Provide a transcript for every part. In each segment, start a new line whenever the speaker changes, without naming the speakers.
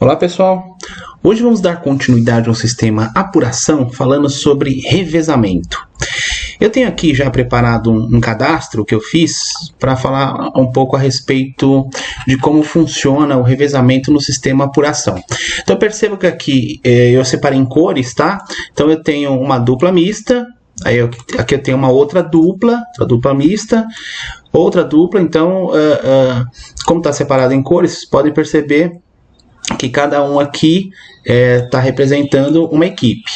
Olá pessoal, hoje vamos dar continuidade ao sistema apuração falando sobre revezamento. Eu tenho aqui já preparado um cadastro que eu fiz para falar um pouco a respeito de como funciona o revezamento no sistema apuração. Então perceba que aqui eu separei em cores, tá? Então eu tenho uma dupla mista, aqui eu tenho uma outra dupla mista, outra dupla. Então como está separado em cores, vocês podem perceber que cada um aqui está representando uma equipe.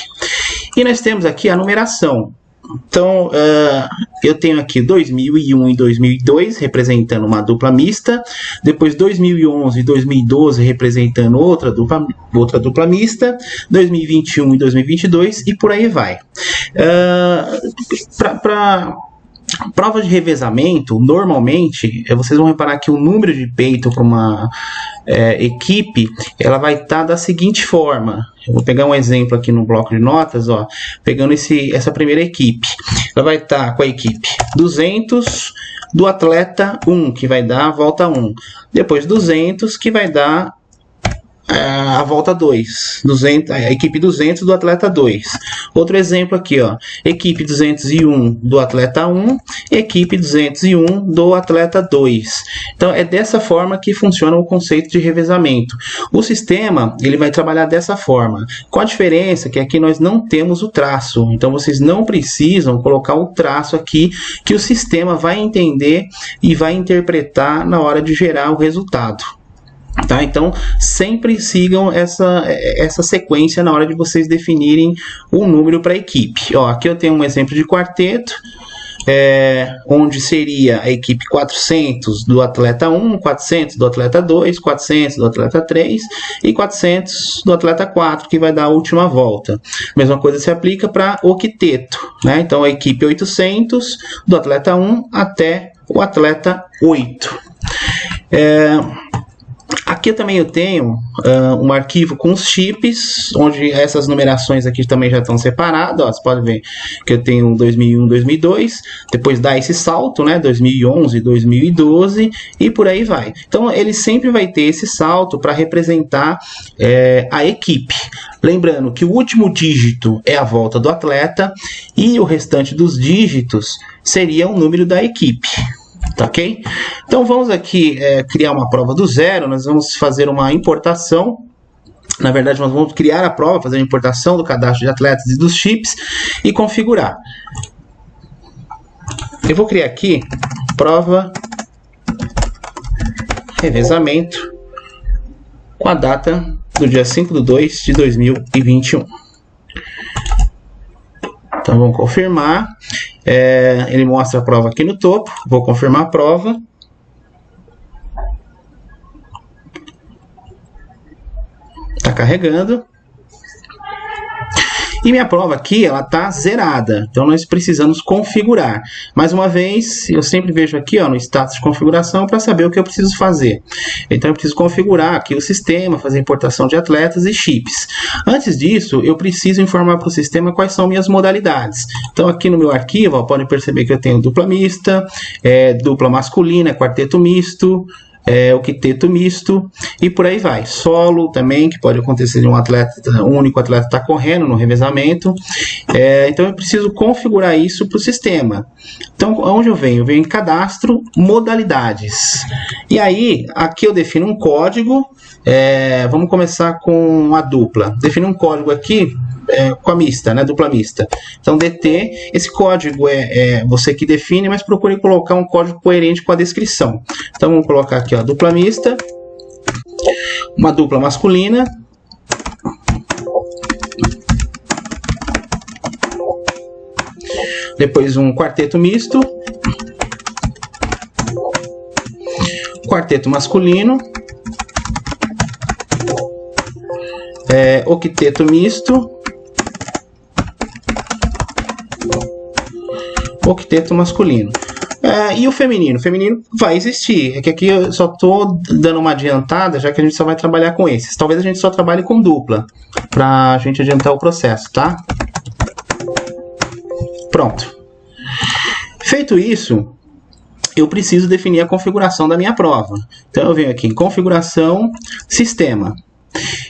E nós temos aqui a numeração. Então, eu tenho aqui 2001 e 2002 representando uma dupla mista, depois 2011 e 2012 representando outra dupla mista, 2021 e 2022 e por aí vai. Para prova de revezamento, normalmente, vocês vão reparar que o número de peito para uma equipe, ela vai estar da seguinte forma. Eu vou pegar um exemplo aqui no bloco de notas, ó, pegando essa primeira equipe. Ela vai estar com a equipe 200 do atleta 1, que vai dar a volta 1. Depois 200, que vai dar a volta 2, a equipe 200 do atleta 2. Outro exemplo aqui, ó, equipe 201 do atleta 1, equipe 201 do atleta 2. Então é dessa forma que funciona o conceito de revezamento. O sistema, ele vai trabalhar dessa forma, com a diferença que aqui nós não temos o traço. Então vocês não precisam colocar o traço aqui, que o sistema vai entender e vai interpretar na hora de gerar o resultado. Tá? Então, sempre sigam essa sequência na hora de vocês definirem o número para a equipe. Ó, aqui eu tenho um exemplo de quarteto, onde seria a equipe 400 do atleta 1, 400 do atleta 2, 400 do atleta 3 e 400 do atleta 4, que vai dar a última volta. A mesma coisa se aplica para octeto, né? Então, a equipe 800 do atleta 1 até o atleta 8. Aqui também eu tenho um arquivo com os chips, onde essas numerações aqui também já estão separadas. Ó, você pode ver que eu tenho 2001, 2002, depois dá esse salto, né, 2011, 2012 e por aí vai. Então ele sempre vai ter esse salto para representar a equipe. Lembrando que o último dígito é a volta do atleta e o restante dos dígitos seria o número da equipe. Tá, ok? Então vamos aqui criar uma prova do zero. Nós vamos fazer uma importação. Na verdade, nós vamos criar a prova, fazer a importação do cadastro de atletas e dos chips e configurar. Eu vou criar aqui prova revezamento com a data do dia 5/2 de 2021. Então vamos confirmar. Ele mostra a prova aqui no topo. Vou confirmar a prova. Está carregando. E minha prova aqui, ela está zerada. Então nós precisamos configurar. Mais uma vez, eu sempre vejo aqui, ó, no status de configuração para saber o que eu preciso fazer. Então eu preciso configurar aqui o sistema, fazer importação de atletas e chips. Antes disso, eu preciso informar para o sistema quais são minhas modalidades. Então aqui no meu arquivo, ó, podem perceber que eu tenho dupla mista, dupla masculina, quarteto misto, octeto misto e por aí vai. Solo também, que pode acontecer de um único atleta estar correndo no revezamento. Então eu preciso configurar isso para o sistema. Então onde eu venho? Eu venho em cadastro, modalidades. E aí, aqui eu defino um código. Vamos começar com a dupla. Defino um código aqui com a mista, né, dupla mista. Então DT, esse código é você que define, mas procure colocar um código coerente com a descrição. Então vamos colocar aqui, ó, dupla mista, uma dupla masculina, depois um quarteto misto, quarteto masculino, octeto misto, octeto masculino. E o feminino? O feminino vai existir. É que aqui eu só estou dando uma adiantada, já que a gente só vai trabalhar com esses. Talvez a gente só trabalhe com dupla, para a gente adiantar o processo, tá? Pronto. Feito isso, eu preciso definir a configuração da minha prova. Então eu venho aqui em configuração, sistema.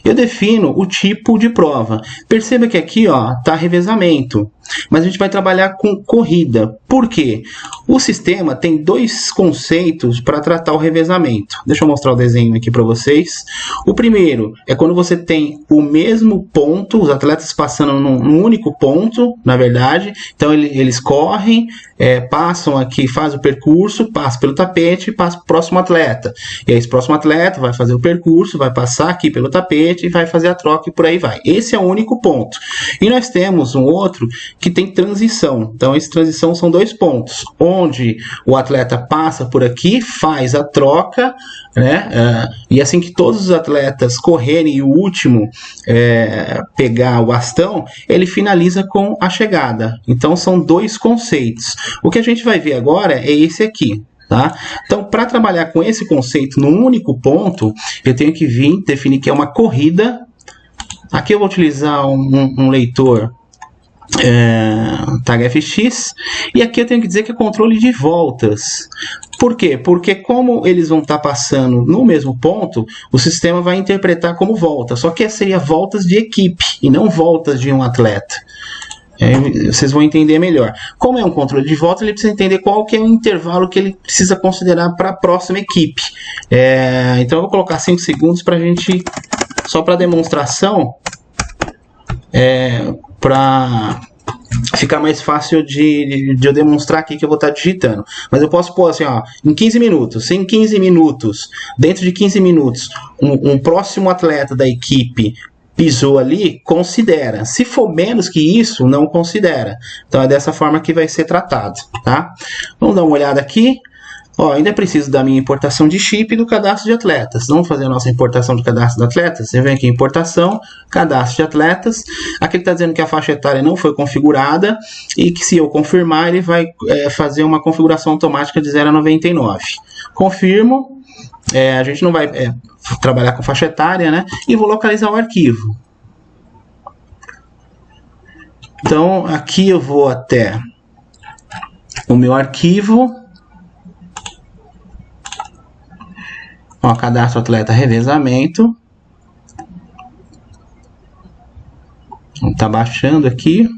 eu defino o tipo de prova. Perceba que aqui está revezamento, mas a gente vai trabalhar com corrida. Por quê? O sistema tem dois conceitos para tratar o revezamento. Deixa eu mostrar o desenho aqui para vocês. O primeiro é quando você tem o mesmo ponto, os atletas passando num único ponto, na verdade. Então eles correm, passam aqui, fazem o percurso, passam pelo tapete e passam para o próximo atleta. E aí esse próximo atleta vai fazer o percurso, vai passar aqui pelo tapete e vai fazer a troca e por aí vai. Esse é o único ponto. E nós temos um outro que tem transição. Então, essa transição são dois pontos, onde o atleta passa por aqui, faz a troca, né? E assim que todos os atletas correrem e o último pegar o bastão, ele finaliza com a chegada. Então, são dois conceitos. O que a gente vai ver agora é esse aqui. Tá? Então, para trabalhar com esse conceito num único ponto, eu tenho que vir definir que é uma corrida. Aqui eu vou utilizar um leitor TagFX, e aqui eu tenho que dizer que é controle de voltas. Por quê? Porque como eles vão estar passando no mesmo ponto, o sistema vai interpretar como volta, só que seria voltas de equipe e não voltas de um atleta. Vocês vão entender melhor. Como é um controle de volta, ele precisa entender qual que é o intervalo que ele precisa considerar para a próxima equipe. Então eu vou colocar 5 segundos para a gente, só para demonstração, para ficar mais fácil de eu demonstrar aqui que eu vou estar digitando. Mas eu posso pôr assim, em 15 minutos. Se em 15 minutos, dentro de 15 minutos, um próximo atleta da equipe pisou ali, considera. Se for menos que isso, não considera. Então é dessa forma que vai ser tratado, tá? Vamos dar uma olhada aqui. Ainda preciso da minha importação de chip e do cadastro de atletas. Vamos fazer a nossa importação de cadastro de atletas. Você vem aqui em importação, cadastro de atletas. Aqui ele está dizendo que a faixa etária não foi configurada e que se eu confirmar, ele vai fazer uma configuração automática de 0 a 99. Confirmo. A gente não vai trabalhar com faixa etária, né? E vou localizar o arquivo. Então, aqui eu vou até o meu arquivo. Cadastro atleta revezamento. Está baixando aqui.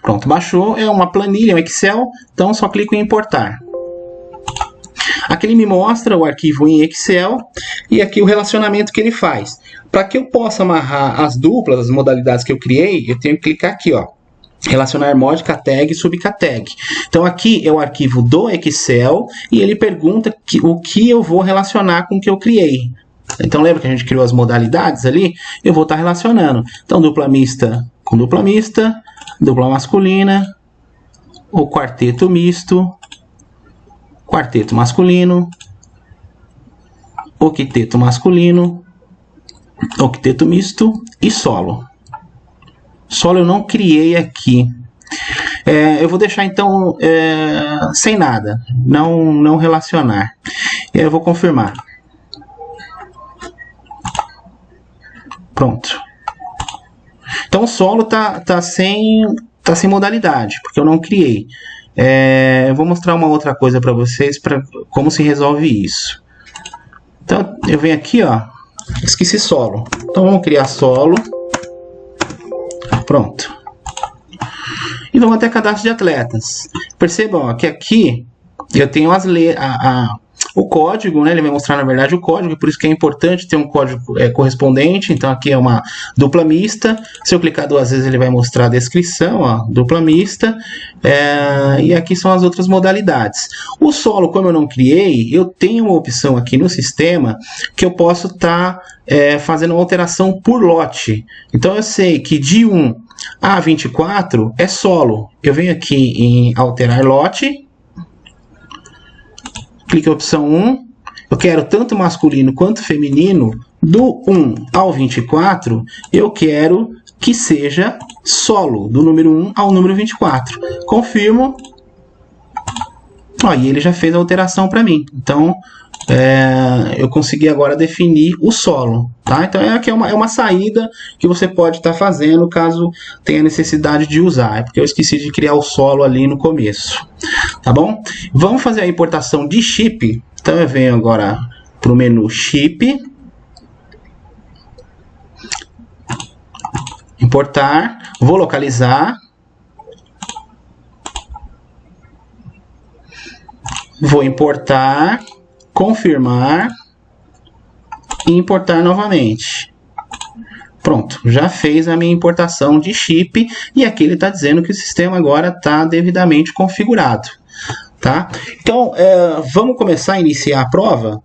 Pronto, baixou. É uma planilha, um Excel. Então, só clico em importar. Aqui ele me mostra o arquivo em Excel e aqui o relacionamento que ele faz. Para que eu possa amarrar as duplas, as modalidades que eu criei, eu tenho que clicar aqui, relacionar mod, categ e subcateg. Então aqui é o arquivo do Excel e ele pergunta o que eu vou relacionar com o que eu criei. Então lembra que a gente criou as modalidades ali? Eu vou estar relacionando. Então dupla mista com dupla mista, dupla masculina, o quarteto misto, quarteto masculino, octeto masculino, octeto misto e solo. Solo eu não criei aqui. Eu vou deixar então sem nada, não relacionar. Eu vou confirmar. Pronto. Então o solo tá sem modalidade, porque eu não criei. Eu vou mostrar uma outra coisa para vocês, como se resolve isso. Então eu venho aqui, esqueci solo. Então vamos criar solo. Pronto. E vamos até cadastro de atletas. Percebam que aqui eu tenho o código, né? Ele vai mostrar na verdade o código, por isso que é importante ter um código correspondente. Então aqui é uma dupla mista. Se eu clicar 2 vezes ele vai mostrar a descrição, dupla mista. E aqui são as outras modalidades. O solo, como eu não criei, eu tenho uma opção aqui no sistema que eu posso estar fazendo uma alteração por lote. Então eu sei que de 1 a 24 é solo. Eu venho aqui em alterar lote. Clique em opção 1, eu quero tanto masculino quanto feminino, do 1 ao 24, eu quero que seja solo, do número 1 ao número 24. Confirmo, e ele já fez a alteração para mim. Então, eu consegui agora definir o solo. Tá? Então, aqui é uma saída que você pode estar fazendo caso tenha necessidade de usar. É porque eu esqueci de criar o solo ali no começo. Tá bom? Vamos fazer a importação de chip. Então, eu venho agora para o menu Chip, importar, vou localizar, vou importar, confirmar e importar novamente. Pronto, já fez a minha importação de chip e aqui ele está dizendo que o sistema agora está devidamente configurado. Tá? Então, vamos começar a iniciar a prova.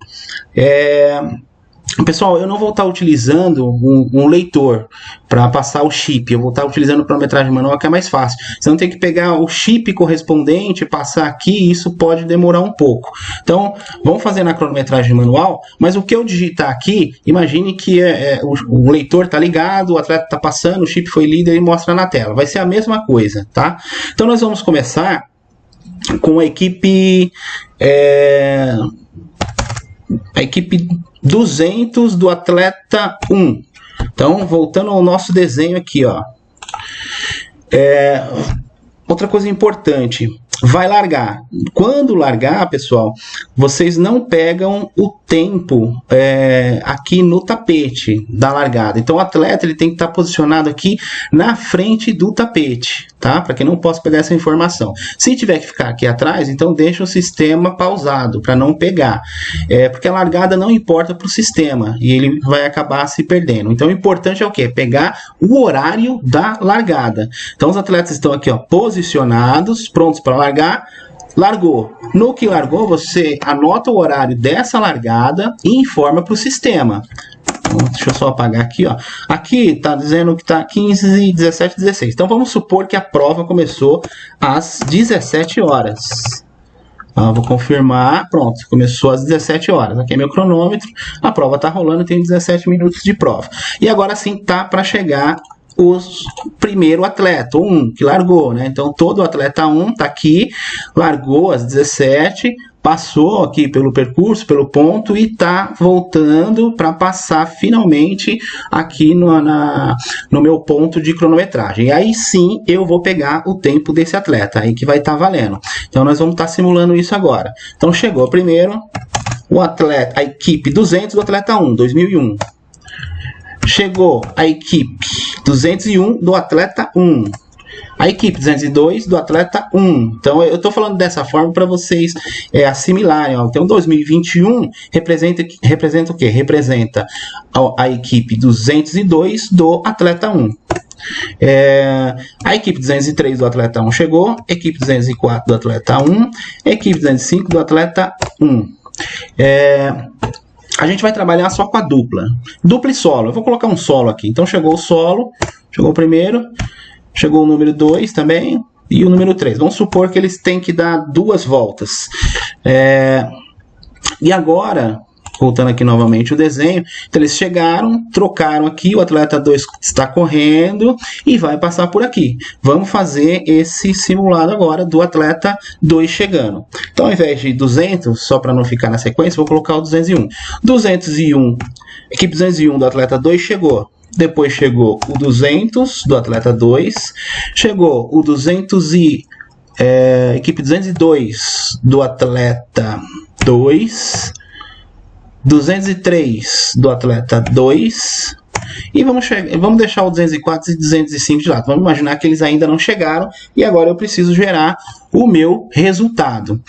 Pessoal, eu não vou estar utilizando um leitor para passar o chip. Eu vou estar utilizando cronometragem manual, que é mais fácil. Você não tem que pegar o chip correspondente, passar aqui, e isso pode demorar um pouco. Então, vamos fazer na cronometragem manual, mas o que eu digitar aqui, imagine que o leitor está ligado, o atleta está passando, o chip foi lido e mostra na tela. Vai ser a mesma coisa, tá? Então, nós vamos começar com a equipe 200 do atleta 1. Então, voltando ao nosso desenho aqui, ó. Outra coisa importante, vai largar. Quando largar, pessoal, vocês não pegam o tempo aqui no tapete da largada. Então, o atleta ele tem que estar posicionado aqui na frente do tapete, tá? Para que não possa pegar essa informação. Se tiver que ficar aqui atrás, então deixa o sistema pausado para não pegar. Porque a largada não importa para o sistema e ele vai acabar se perdendo. Então, o importante é o quê? Pegar o horário da largada. Então, os atletas estão aqui, ó, posicionados, prontos para largar. Largou. No que largou, você anota o horário dessa largada e informa para o sistema. Então, deixa eu só apagar aqui, ó. Aqui está dizendo que está 15, 17, 16. Então vamos supor que a prova começou às 17 horas. Vou confirmar. Pronto, começou às 17 horas. Aqui é meu cronômetro. A prova está rolando, tem 17 minutos de prova. E agora sim tá para chegar o primeiro atleta, 1, que largou, né? Então, todo atleta 1 tá aqui, largou às 17, passou aqui pelo percurso, pelo ponto e tá voltando para passar finalmente aqui no meu ponto de cronometragem. E aí sim eu vou pegar o tempo desse atleta, aí que vai estar valendo. Então, nós vamos estar simulando isso agora. Então, chegou primeiro o atleta, a equipe 200 do atleta 1, 2001. Chegou a equipe 201 do atleta 1. A equipe 202 do atleta 1. Então, eu estou falando dessa forma para vocês assimilarem. Ó. Então, 2021 representa o quê? Representa a equipe 202 do atleta 1. A equipe 203 do atleta 1 chegou. Equipe 204 do atleta 1. Equipe 205 do atleta 1. A gente vai trabalhar só com a dupla. Dupla e solo. Eu vou colocar um solo aqui. Então, chegou o solo. Chegou o primeiro. Chegou o número 2 também. E o número 3. Vamos supor que eles têm que dar 2 voltas. E agora, voltando aqui novamente o desenho. Então, eles chegaram, trocaram aqui. O atleta 2 está correndo e vai passar por aqui. Vamos fazer esse simulado agora do atleta 2 chegando. Então, ao invés de 200, só para não ficar na sequência, vou colocar o 201. 201, equipe 201 do atleta 2 chegou. Depois chegou o 200 do atleta 2. Chegou o equipe 202 do atleta 2. 203 do atleta 2. E vamos deixar o 204 e 205 de lado. Vamos imaginar que eles ainda não chegaram e agora eu preciso gerar o meu resultado.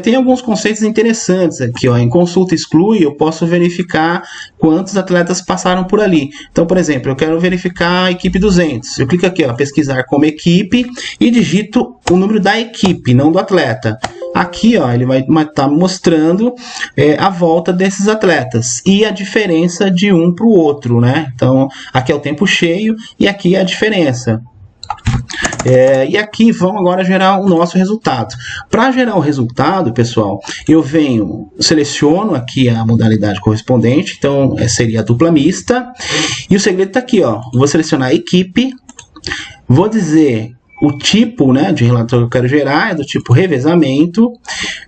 Tem alguns conceitos interessantes aqui, ó. Em consulta exclui, eu posso verificar quantos atletas passaram por ali. Então, por exemplo, eu quero verificar a equipe 200. Eu clico aqui, ó, pesquisar como equipe e digito o número da equipe, não do atleta. Aqui, ó, ele vai estar mostrando a volta desses atletas e a diferença de um para o outro, né? Então, aqui é o tempo cheio e aqui é a diferença. E aqui vamos agora gerar o nosso resultado. Para gerar o resultado, pessoal, eu seleciono aqui a modalidade correspondente, então seria a dupla mista, e o segredo está aqui, ó. Vou selecionar a equipe, vou dizer o tipo, né, de relatório que eu quero gerar, é do tipo revezamento.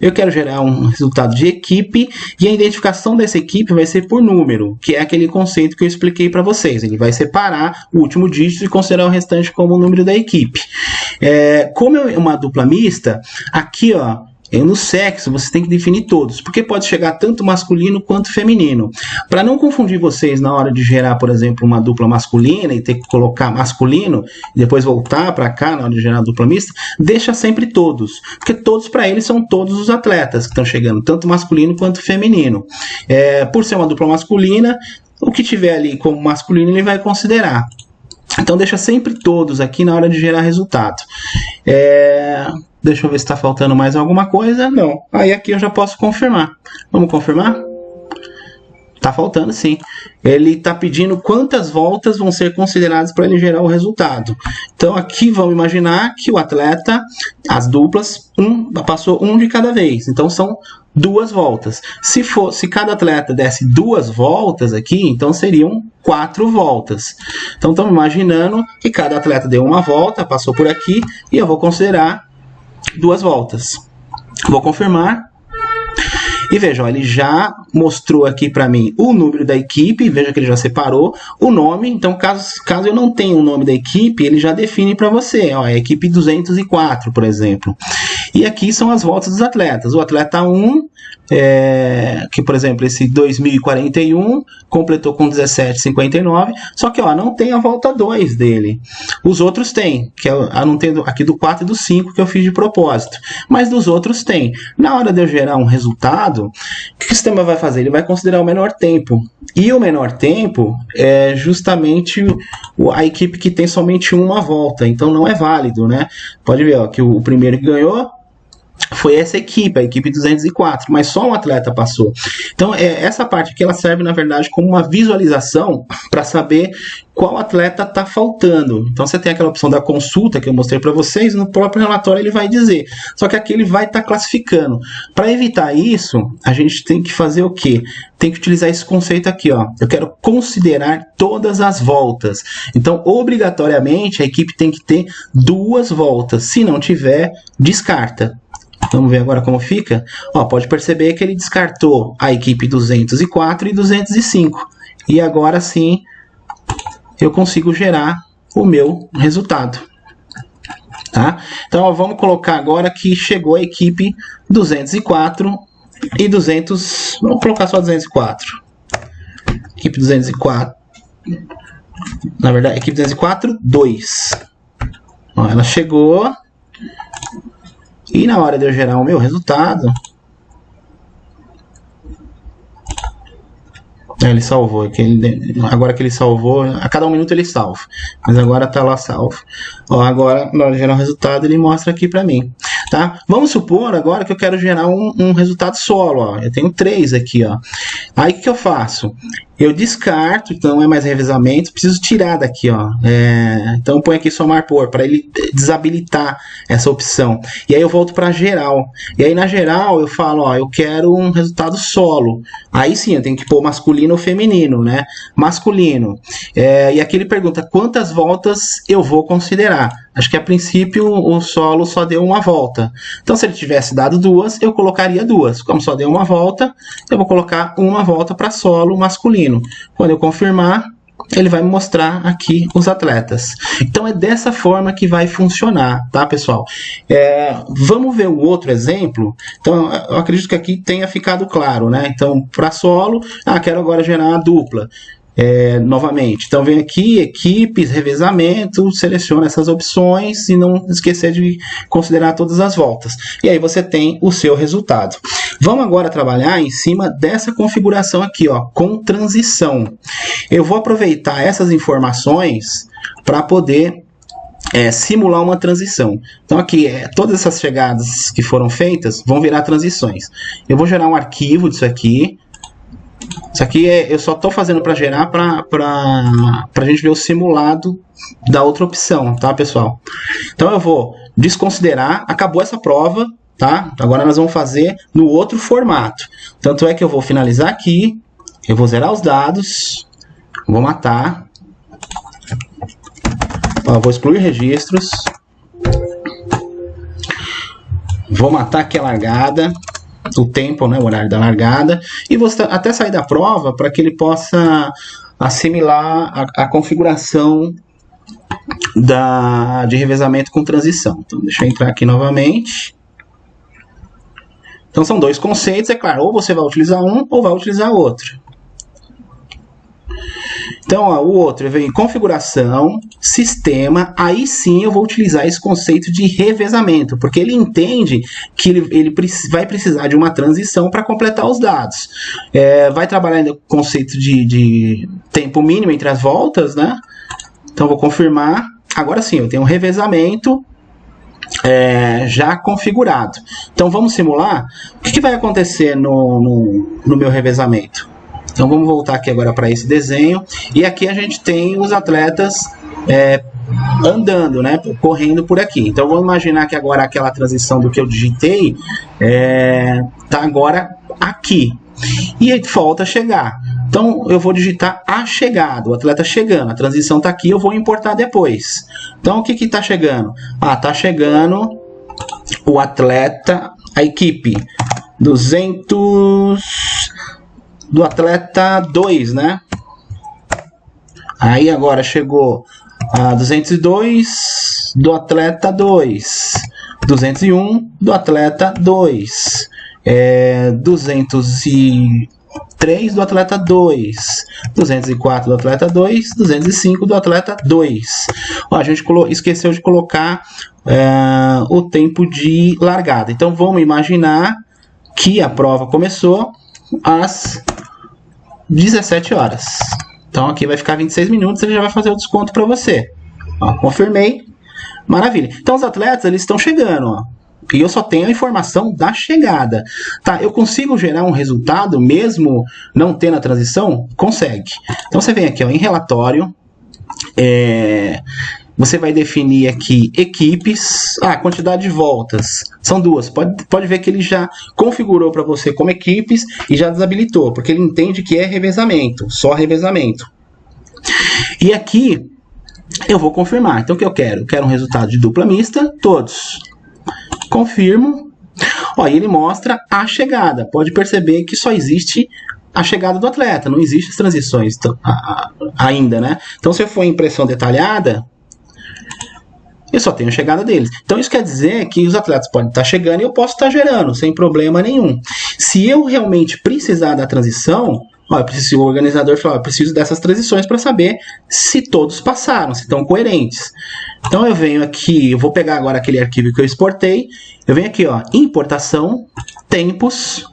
Eu quero gerar um resultado de equipe e a identificação dessa equipe vai ser por número, que é aquele conceito que eu expliquei para vocês. Ele vai separar o último dígito e considerar o restante como o número da equipe. Como é uma dupla mista, aqui, ó, No sexo, você tem que definir todos, porque pode chegar tanto masculino quanto feminino. Para não confundir vocês na hora de gerar, por exemplo, uma dupla masculina e ter que colocar masculino e depois voltar para cá na hora de gerar a dupla mista, deixa sempre todos, porque todos para eles são todos os atletas que estão chegando, tanto masculino quanto feminino. Por ser uma dupla masculina, o que tiver ali como masculino ele vai considerar. Então deixa sempre todos aqui na hora de gerar resultado. Deixa eu ver se está faltando mais alguma coisa. Não. Aí aqui eu já posso confirmar. Vamos confirmar? Está faltando sim. Ele está pedindo quantas voltas vão ser consideradas para ele gerar o resultado. Então aqui vamos imaginar que o atleta, as duplas, passou um de cada vez. Então são 2 voltas. Se cada atleta desse 2 voltas aqui, então seriam 4 voltas. Então estamos imaginando que cada atleta deu uma volta, passou por aqui, e eu vou considerar 2 voltas. Vou confirmar. E veja, ó, ele já mostrou aqui para mim o número da equipe, veja que ele já separou o nome. Então, caso eu não tenha o nome da equipe, ele já define para você, ó, a equipe 204, por exemplo. E aqui são as voltas dos atletas. O atleta 1, que por exemplo, esse 2041 completou com 17,59, só que ó, não tem a volta 2 dele. Os outros tem, que não tem aqui do 4 e do 5 que eu fiz de propósito, mas dos outros tem. Na hora de eu gerar um resultado, o que o sistema vai fazer? Ele vai considerar o menor tempo, e o menor tempo é justamente a equipe que tem somente uma volta, então não é válido, né? Pode ver, ó, que o primeiro que ganhou foi essa equipe, a equipe 204, mas só um atleta passou. Então, essa parte aqui ela serve, na verdade, como uma visualização para saber qual atleta está faltando. Então, você tem aquela opção da consulta que eu mostrei para vocês, no próprio relatório ele vai dizer. Só que aqui ele vai estar classificando. Para evitar isso, a gente tem que fazer o quê? Tem que utilizar esse conceito aqui, ó. Eu quero considerar todas as voltas. Então, obrigatoriamente, a equipe tem que ter 2 voltas. Se não tiver, descarta. Vamos ver agora como fica. Ó, pode perceber que ele descartou a equipe 204 e 205. E agora sim eu consigo gerar o meu resultado. Tá? Então ó, vamos colocar agora que chegou a equipe 204 e 200. Vamos colocar só 204. Equipe 204. Na verdade, equipe 204, 2. Ó, ela chegou. E na hora de eu gerar o meu resultado, ele salvou. Agora que ele salvou, a cada 1 minuto ele salva. Mas agora está lá salvo. Ó, agora, na hora de gerar o resultado, ele mostra aqui para mim. Tá? Vamos supor agora que eu quero gerar um resultado solo. Ó. Eu tenho 3 aqui. Ó. Aí o que eu faço? Eu descarto, então não é mais revezamento, preciso tirar daqui, ó. Então põe aqui somar por, para ele desabilitar essa opção. E aí eu volto para geral. E aí na geral eu falo, ó, eu quero um resultado solo. Aí sim, eu tenho que pôr masculino ou feminino, né? Masculino. E aqui ele pergunta quantas voltas eu vou considerar. Acho que a princípio o solo só deu 1 volta. Então se ele tivesse dado 2, eu colocaria 2. Como só deu 1 volta, eu vou colocar 1 volta para solo masculino. Quando eu confirmar, ele vai me mostrar aqui os atletas. Então é dessa forma que vai funcionar, tá, pessoal? Vamos ver o outro exemplo. Então eu acredito que aqui tenha ficado claro, né? Então para solo, quero agora gerar uma dupla. Novamente, então vem aqui, equipes, revezamento, seleciona essas opções e não esquecer de considerar todas as voltas. E aí você tem o seu resultado. Vamos agora trabalhar em cima dessa configuração aqui, ó, com transição. Eu vou aproveitar essas informações para poder simular uma transição. Então aqui, todas essas chegadas que foram feitas vão virar transições. Eu vou gerar um arquivo disso aqui. Isso aqui eu só estou fazendo para gerar para a gente ver o simulado da outra opção, tá, pessoal? Então eu vou desconsiderar, acabou essa prova, tá? Agora nós vamos fazer no outro formato. Tanto é que eu vou finalizar aqui, eu vou zerar os dados, vou matar, ó, vou excluir registros, vou matar aqui a largada, o tempo, né, o horário da largada, e vou até sair da prova para que ele possa assimilar a configuração de revezamento com transição. Então deixa eu entrar aqui novamente. Então são dois conceitos, é claro, ou você vai utilizar um ou vai utilizar outro. Então, ó, o outro vem configuração, sistema, aí sim eu vou utilizar esse conceito de revezamento, porque ele entende que ele vai precisar de uma transição para completar os dados. Vai trabalhar ainda com o conceito de tempo mínimo entre as voltas, né? Então, vou confirmar. Agora sim, eu tenho um revezamento já configurado. Então, vamos simular. O que vai acontecer no meu revezamento? Então vamos voltar aqui agora para esse desenho. E aqui a gente tem os atletas andando, né? Correndo por aqui. Então vamos imaginar que agora aquela transição do que eu digitei está agora aqui. E falta chegar. Então eu vou digitar a chegada, o atleta chegando. A transição está aqui, eu vou importar depois. Então o que está chegando? Está chegando o atleta, a equipe 200... do atleta 2, né? Aí agora chegou a 202 do atleta 2, 201 do atleta 2, 203 do atleta 2, 204 do atleta 2, 205 do atleta 2. Ó, a gente esqueceu de colocar o tempo de largada. Então vamos imaginar que a prova começou às 17 horas. Então aqui vai ficar 26 minutos, ele já vai fazer o desconto para você. Ó, confirmei. Maravilha. Então os atletas, eles estão chegando, ó. E eu só tenho a informação da chegada. Tá, eu consigo gerar um resultado mesmo não tendo a transição? Consegue. Então você vem aqui, ó, em relatório. Você vai definir aqui equipes, quantidade de voltas, são duas, pode ver que ele já configurou para você como equipes e já desabilitou, porque ele entende que é revezamento, só revezamento. E aqui eu vou confirmar, então o que eu quero? Eu quero um resultado de dupla mista, todos. Confirmo, ó, e ele mostra a chegada, pode perceber que só existe a chegada do atleta, não existe as transições ainda, né? Então se eu for em impressão detalhada, eu só tenho a chegada deles. Então isso quer dizer que os atletas podem estar chegando e eu posso estar gerando, sem problema nenhum. Se eu realmente precisar da transição, ó, o organizador falou, eu preciso dessas transições para saber se todos passaram, se estão coerentes. Então eu venho aqui, eu vou pegar agora aquele arquivo que eu exportei, eu venho aqui, ó, importação, tempos,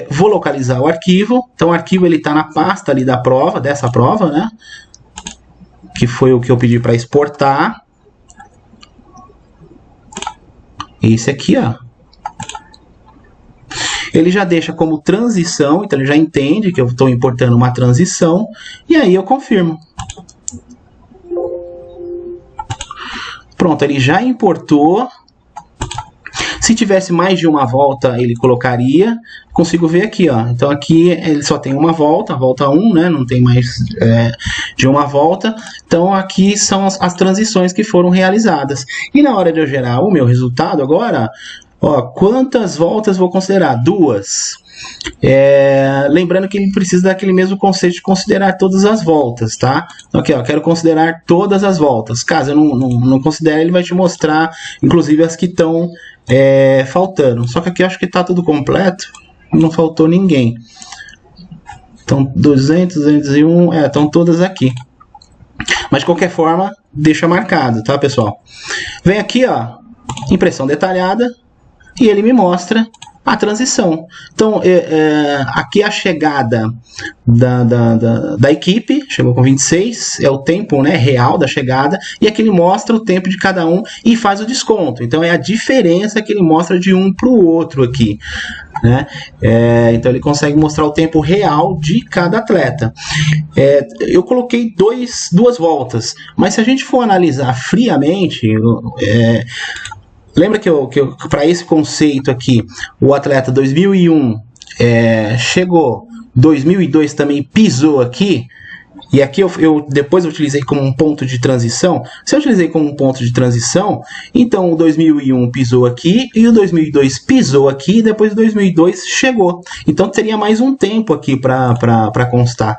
vou localizar o arquivo. Então o arquivo está na pasta ali da prova, dessa prova, né? Que foi o que eu pedi para exportar. Esse aqui, ó. Ele já deixa como transição, então ele já entende que eu estou importando uma transição, e aí eu confirmo. Pronto, ele já importou. Se tivesse mais de uma volta, ele colocaria. Consigo ver aqui, ó. Então aqui ele só tem uma volta, a volta 1, né? Não tem mais de uma volta. Então aqui são as transições que foram realizadas. E na hora de eu gerar o meu resultado agora, ó, quantas voltas vou considerar? 2. Lembrando que ele precisa daquele mesmo conceito de considerar todas as voltas, tá? Então aqui, ó, quero considerar todas as voltas. Caso eu não considere, ele vai te mostrar, inclusive, as que estão faltando. Só que aqui eu acho que está tudo completo, não faltou ninguém. Então 200, 201, estão todas aqui. Mas de qualquer forma, deixa marcado, tá, pessoal? Vem aqui, ó, impressão detalhada, e ele me mostra a transição. Então, aqui a chegada da equipe, chegou com 26, é o tempo, né, real da chegada, e aqui ele mostra o tempo de cada um e faz o desconto. Então, é a diferença que ele mostra de um para o outro aqui, né? Então, ele consegue mostrar o tempo real de cada atleta. Eu coloquei duas voltas, mas se a gente for analisar friamente, lembra que para esse conceito aqui, o atleta 2001 chegou, 2002 também pisou aqui, e aqui depois eu utilizei como um ponto de transição. Se eu utilizei como um ponto de transição, então o 2001 pisou aqui, e o 2002 pisou aqui, e depois o 2002 chegou. Então teria mais um tempo aqui para constar.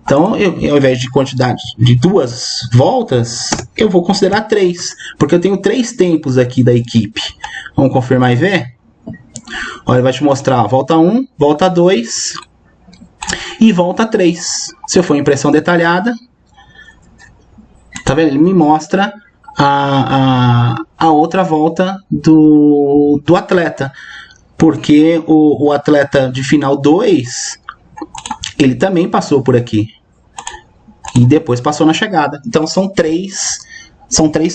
Então, ao invés de quantidade de 2 voltas, eu vou considerar 3, porque eu tenho 3 tempos aqui da equipe. Vamos confirmar e ver? Olha, ele vai te mostrar volta 1, volta 2 e volta 3. Se eu for impressão detalhada, tá vendo? Ele me mostra a outra volta do atleta. Porque o atleta de final 2, ele também passou por aqui. E depois passou na chegada. Então são três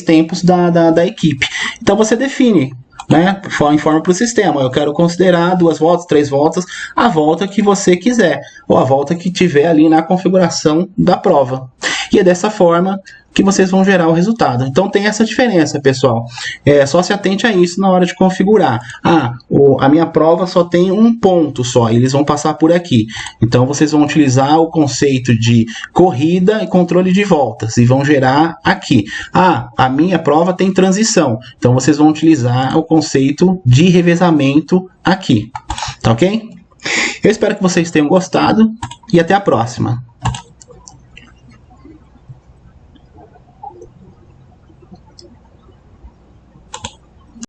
tempos da equipe. Então você define, né, informa para o sistema. Eu quero considerar 2 voltas, 3 voltas, a volta que você quiser. Ou a volta que tiver ali na configuração da prova. E é dessa forma que vocês vão gerar o resultado. Então tem essa diferença, pessoal. Só se atente a isso na hora de configurar. A minha prova só tem um ponto só, eles vão passar por aqui. Então vocês vão utilizar o conceito de corrida e controle de voltas e vão gerar aqui. A minha prova tem transição. Então vocês vão utilizar o conceito de revezamento aqui. Tá ok? Eu espero que vocês tenham gostado e até a próxima.